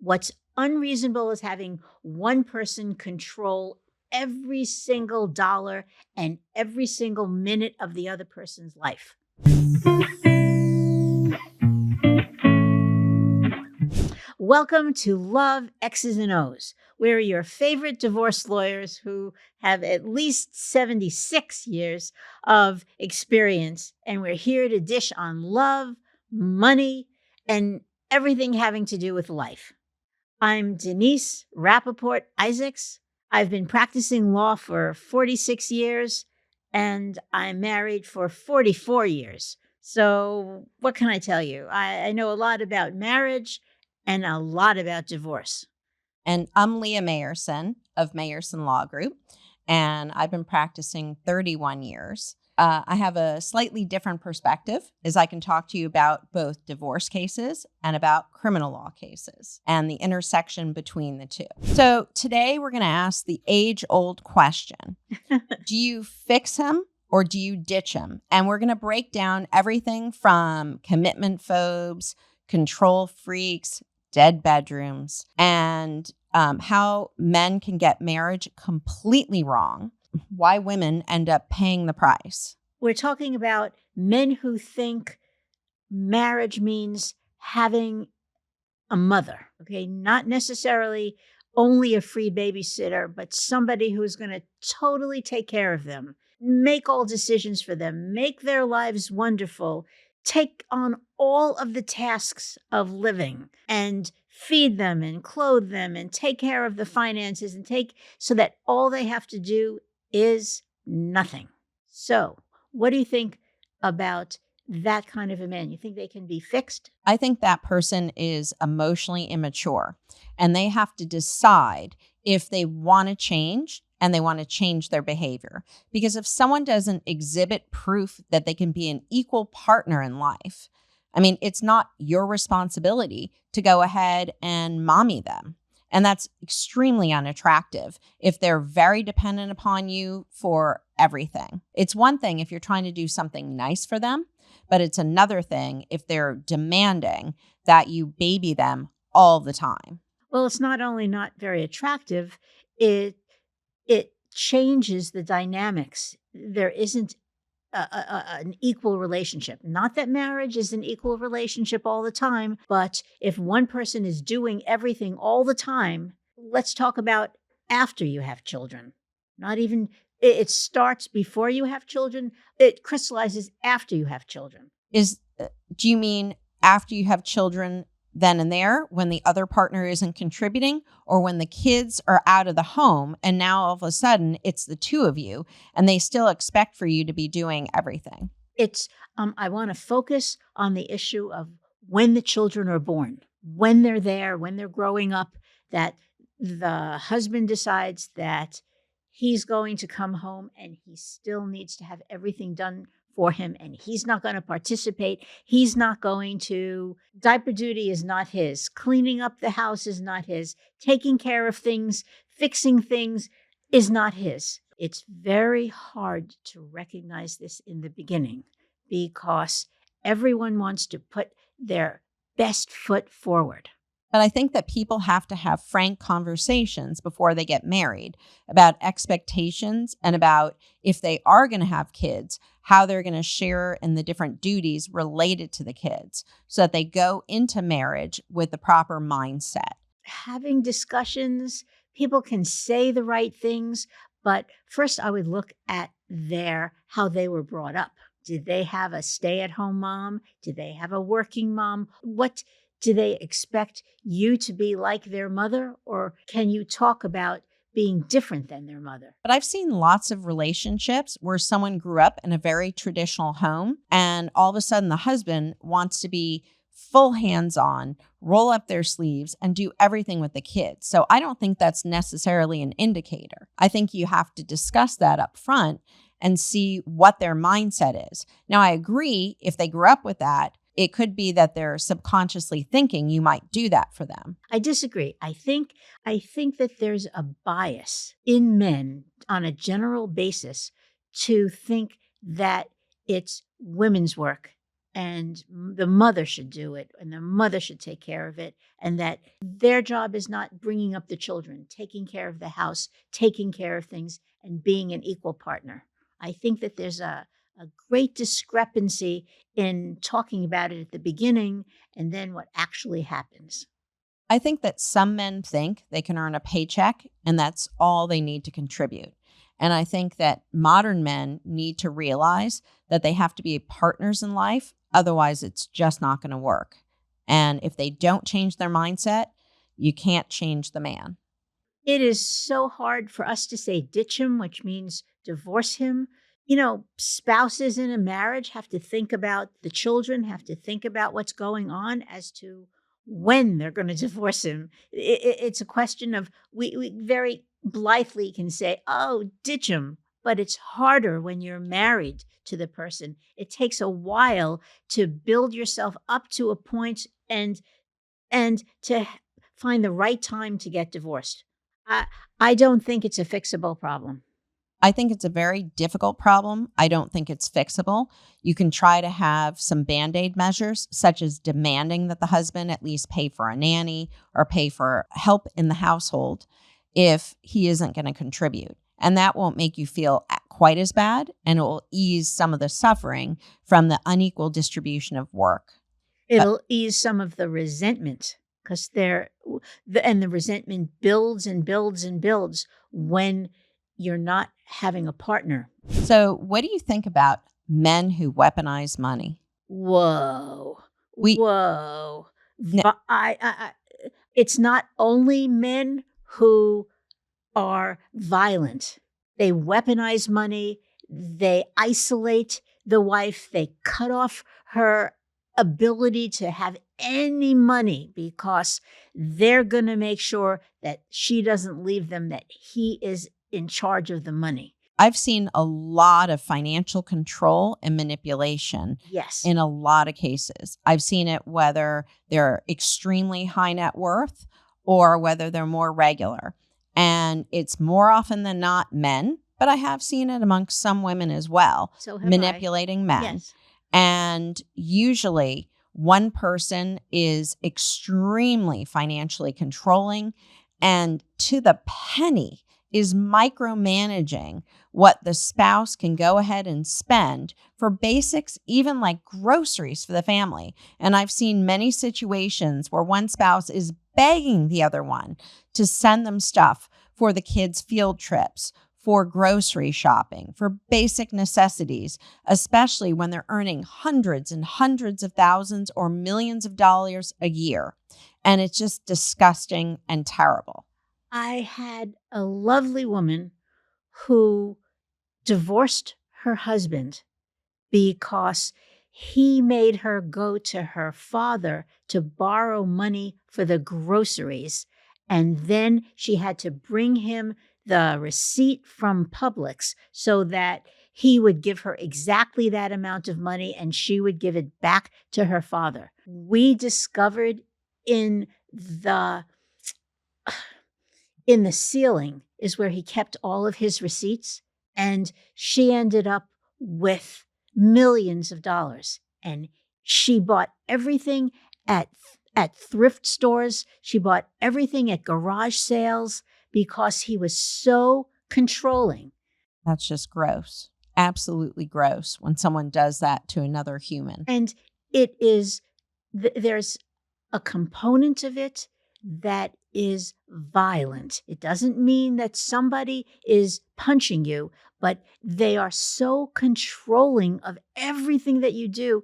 What's unreasonable is having one person control every single dollar and every single minute of the other person's life. Welcome to Love, X's, and O's. We're your favorite divorce lawyers who have at least 76 years of experience, and we're here to dish on love, money, and everything having to do with life. I'm Denise Rappaport Isaacs. I've been practicing law for 46 years, and I'm married for 44 years. So what can I tell you? I know a lot about marriage and a lot about divorce. And I'm Leah Mayersohn of Mayersohn Law Group, and I've been practicing 31 years. I have a slightly different perspective as I can talk to you about both divorce cases and about criminal law cases and the intersection between the two. So today we're going to ask the age-old question. Do you fix him or do you ditch him? And we're going to break down everything from commitment phobes, control freaks, dead bedrooms, and how men can get marriage completely wrong, why women end up paying the price. We're talking about men who think marriage means having a mother, okay? Not necessarily only a free babysitter, but somebody who's going to totally take care of them, make all decisions for them, make their lives wonderful, take on all of the tasks of living and feed them and clothe them and take care of the finances and so that all they have to do is nothing. So, what do you think about that kind of a man? You think they can be fixed? I think that person is emotionally immature and they have to decide if they want to change and they want to change their behavior. Because if someone doesn't exhibit proof that they can be an equal partner in life, I mean, it's not your responsibility to go ahead and mommy them. And that's extremely unattractive if they're very dependent upon you for everything. It's one thing if you're trying to do something nice for them, but it's another thing if they're demanding that you baby them all the time. Well, it's not only not very attractive, it changes the dynamics. There isn't an equal relationship. Not that marriage is an equal relationship all the time, but if one person is doing everything all the time, let's talk about after you have children. Not even, it starts before you have children, it crystallizes after you have children. Do you mean after you have children then and there when the other partner isn't contributing, or when the kids are out of the home and now all of a sudden it's the two of you and they still expect for you to be doing everything? It's, I want to focus on the issue of when the children are born, when they're there, when they're growing up, that the husband decides that he's going to come home and he still needs to have everything done for him and he's not going to participate. He's not going to, diaper duty is not his. Cleaning up the house is not his. Taking care of things, fixing things is not his. It's very hard to recognize this in the beginning because everyone wants to put their best foot forward. But I think that people have to have frank conversations before they get married about expectations and about if they are going to have kids, how they're going to share in the different duties related to the kids so that they go into marriage with the proper mindset. Having discussions, people can say the right things, but first I would look at how they were brought up. Did they have a stay-at-home mom? Did they have a working mom? What do they expect you to be like their mother, or can you talk about being different than their mother? But I've seen lots of relationships where someone grew up in a very traditional home and all of a sudden the husband wants to be full hands-on, roll up their sleeves and do everything with the kids. So I don't think that's necessarily an indicator. I think you have to discuss that up front and see what their mindset is. Now, I agree if they grew up with that, it could be that they're subconsciously thinking you might do that for them. I disagree. I think that there's a bias in men on a general basis to think that it's women's work and the mother should do it, and the mother should take care of it, and that their job is not bringing up the children, taking care of the house, taking care of things, and being an equal partner. I think that there's a great discrepancy in talking about it at the beginning and then what actually happens. I think that some men think they can earn a paycheck and that's all they need to contribute. And I think that modern men need to realize that they have to be partners in life. Otherwise, it's just not going to work. And if they don't change their mindset, you can't change the man. It is so hard for us to say ditch him, which means divorce him. Spouses in a marriage have to think about the children, have to think about what's going on as to when they're going to divorce him. It's a question of we very blithely can say, oh, ditch him. But it's harder when you're married to the person. It takes a while to build yourself up to a point and to find the right time to get divorced. I I don't think it's a fixable problem. I think it's a very difficult problem. I don't think it's fixable. You can try to have some band aid measures, such as demanding that the husband at least pay for a nanny or pay for help in the household if he isn't going to contribute. And that won't make you feel quite as bad, and it will ease some of the suffering from the unequal distribution of work. But It'll ease some of the resentment because the resentment builds and builds and builds when you're not having a partner. so, what do you think about men who weaponize money? Whoa, We whoa! It's not only men who are violent. They weaponize money. They isolate the wife. They cut off her ability to have any money because they're going to make sure that she doesn't leave them, that he is in charge of the money. I've seen a lot of financial control and manipulation Yes. in a lot of cases. I've seen it whether they're extremely high net worth or whether they're more regular. And it's more often than not men, but I have seen it amongst some women as well, So have I. manipulating men. Yes. And usually one person is extremely financially controlling and to the penny is micromanaging what the spouse can go ahead and spend for basics, even like groceries for the family. And I've seen many situations where one spouse is begging the other one to send them stuff for the kids' field trips, for grocery shopping, for basic necessities, especially when they're earning hundreds and hundreds of thousands or millions of dollars a year. And it's just disgusting and terrible. I had a lovely woman who divorced her husband because he made her go to her father to borrow money for the groceries. And then she had to bring him the receipt from Publix so that he would give her exactly that amount of money and she would give it back to her father. We discovered in the ceiling is where he kept all of his receipts, and she ended up with millions of dollars. And she bought everything at thrift stores. She bought everything at garage sales because he was so controlling. That's just gross. Absolutely gross when someone does that to another human. And it is, there's a component of it that is violent. It doesn't mean that somebody is punching you, but they are so controlling of everything that you do.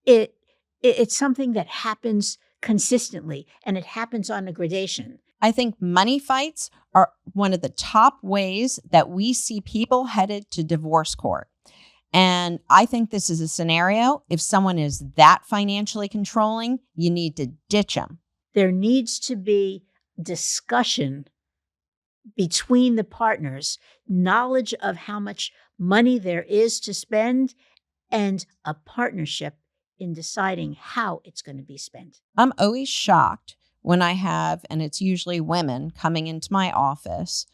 It's something that happens consistently, and it happens on a gradation. I think money fights are one of the top ways that we see people headed to divorce court. And I think this is a scenario, if someone is that financially controlling, you need to ditch them. There needs to be discussion between the partners, knowledge of how much money there is to spend, and a partnership in deciding how it's going to be spent. I'm always shocked when I have, and it's usually women coming into my office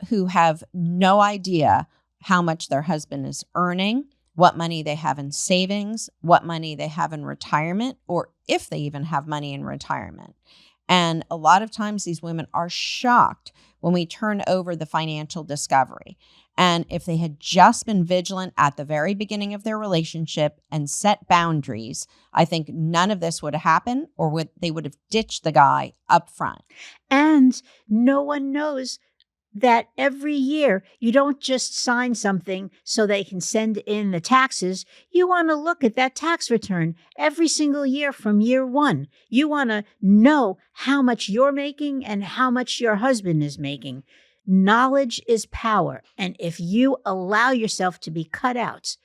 who have no idea how much their husband is earning, what money they have in savings, what money they have in retirement, or if they even have money in retirement. And a lot of times these women are shocked when we turn over the financial discovery. And if they had just been vigilant at the very beginning of their relationship and set boundaries, I think none of this would have happened, or they would have ditched the guy up front. And no one knows that every year you don't just sign something so they can send in the taxes. You want to look at that tax return every single year from year one. You want to know how much you're making and how much your husband is making. Knowledge is power. And if you allow yourself to be cut out,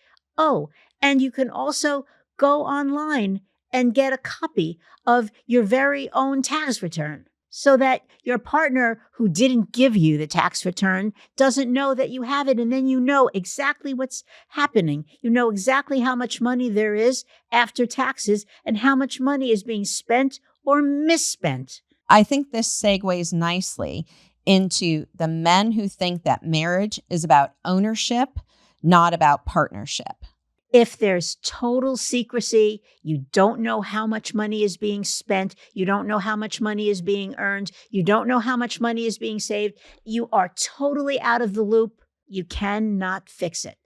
and you can also go online and get a copy of your very own tax return, so that your partner who didn't give you the tax return doesn't know that you have it. And then you know exactly what's happening. You know exactly how much money there is after taxes and how much money is being spent or misspent. I think this segues nicely into the men who think that marriage is about ownership, not about partnership. If there's total secrecy, you don't know how much money is being spent, you don't know how much money is being earned, you don't know how much money is being saved, you are totally out of the loop. You cannot fix it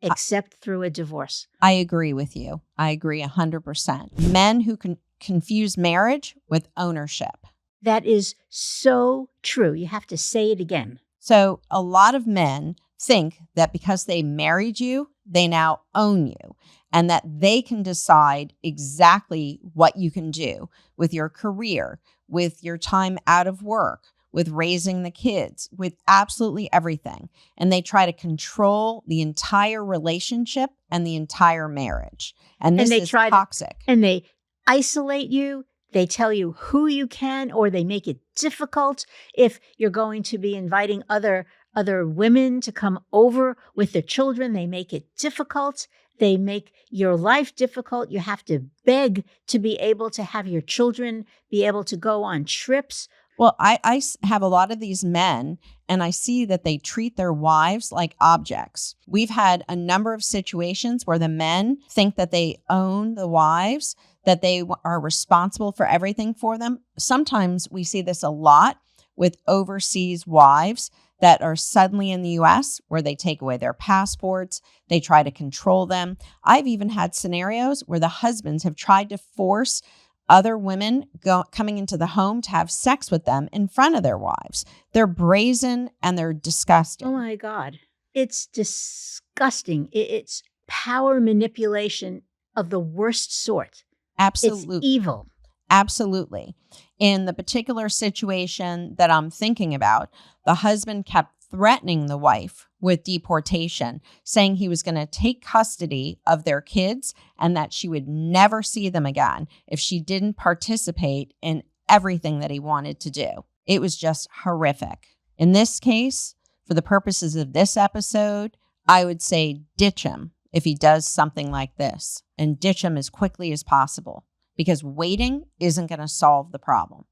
except through a divorce. I agree with you. I agree 100%. Men who confuse marriage with ownership. That is so true. You have to say it again. So a lot of men think that because they married you, they now own you, and that they can decide exactly what you can do with your career, with your time out of work, with raising the kids, with absolutely everything. And they try to control the entire relationship and the entire marriage. And this is toxic. And they isolate you. They tell you who you can, or they make it difficult if you're going to be inviting other women to come over with their children. They make it difficult. They make your life difficult. You have to beg to be able to have your children be able to go on trips. Well, I have a lot of these men, and I see that they treat their wives like objects. We've had a number of situations where the men think that they own the wives, that they are responsible for everything for them. Sometimes we see this a lot with overseas wives that are suddenly in the U.S. where they take away their passports. They try to control them. I've even had scenarios where the husbands have tried to force other women coming into the home to have sex with them in front of their wives. They're brazen and they're disgusting. Oh my God. It's disgusting. It's power manipulation of the worst sort. Absolutely. It's evil. Absolutely. In the particular situation that I'm thinking about, the husband kept threatening the wife with deportation, saying he was going to take custody of their kids and that she would never see them again if she didn't participate in everything that he wanted to do. It was just horrific. In this case, for the purposes of this episode, I would say ditch him if he does something like this, and ditch him as quickly as possible, because waiting isn't going to solve the problem.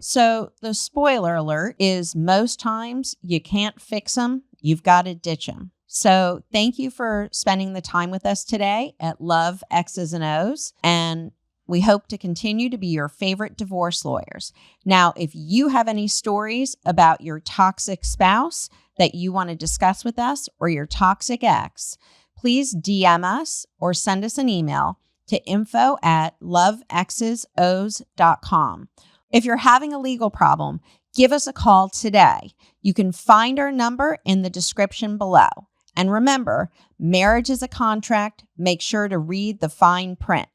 So the spoiler alert is most times you can't fix them. You've got to ditch them. So thank you for spending the time with us today at Love, Exes, and O's. And we hope to continue to be your favorite divorce lawyers. Now, if you have any stories about your toxic spouse that you want to discuss with us, or your toxic ex, please DM us or send us an email to info@loveexesos.com. If you're having a legal problem, give us a call today. You can find our number in the description below. And remember, marriage is a contract. Make sure to read the fine print.